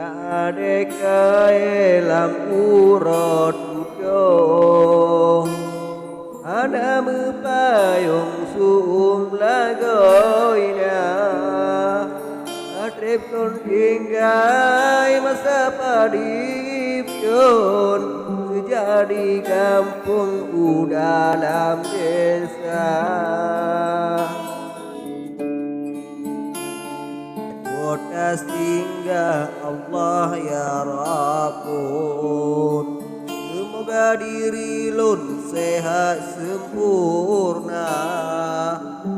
Kadekai lam urot ujo Ana mepayung suum lagoina Atrip kon tinggai masa padipyon Sejadi kampung dalam desa Kota singgah Allah ya Rabbun Semoga diri lun sehat sempurna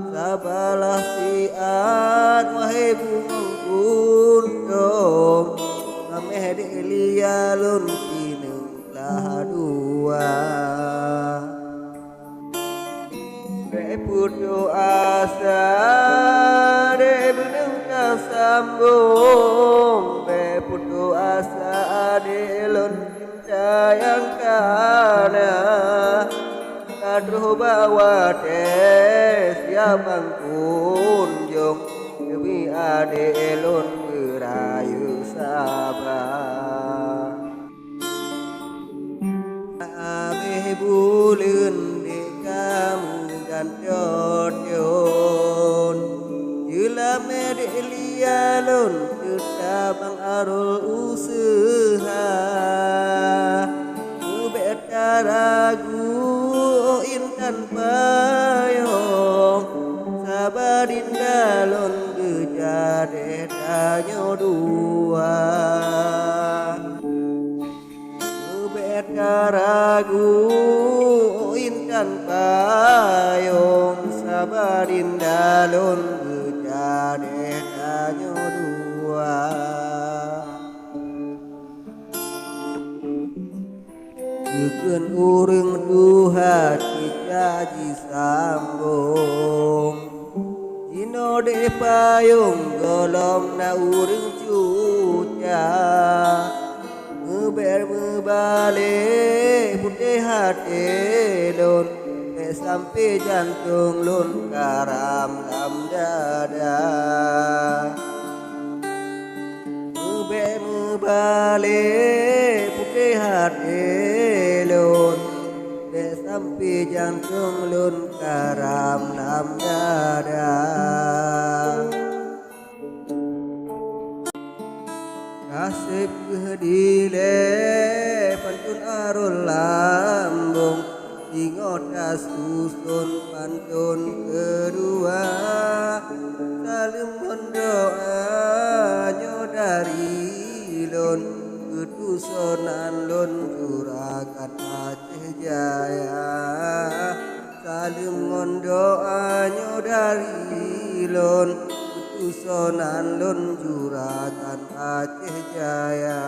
Sabalah siat wahai bungkun dong Ameh delia lun kinu lah dua Reput asa Debeneng sambung Reput asa Delon cinta yang kana Kadruh bawa tes Siapang kunjung Demi adelon berayu sabar Abeh bulen di kamu dan jodyon Jula medelia lon kita bang arul usaha Ubeta ragu intan payung Sabarin dalon gejade tanyo dua Ubeta ragu intan payung Sabarin dalon gejade tanyo dua Jikeun urang duha cicaji sambung Cino de payung golong na urang cuca Ngeber mebale putih hati lun sampai jantung lun karam lam dada Ngeber mebale putih hati lun sampai jantung lun karam lam dada Kasih kedile pantun arul lambung Ingota susun pantun kedua Salim mendoa nyodari lun Ketusonan lun juragan Aceh Jaya Salim mendoa nyodari lun Ketusonan lun juragan Aceh Jaya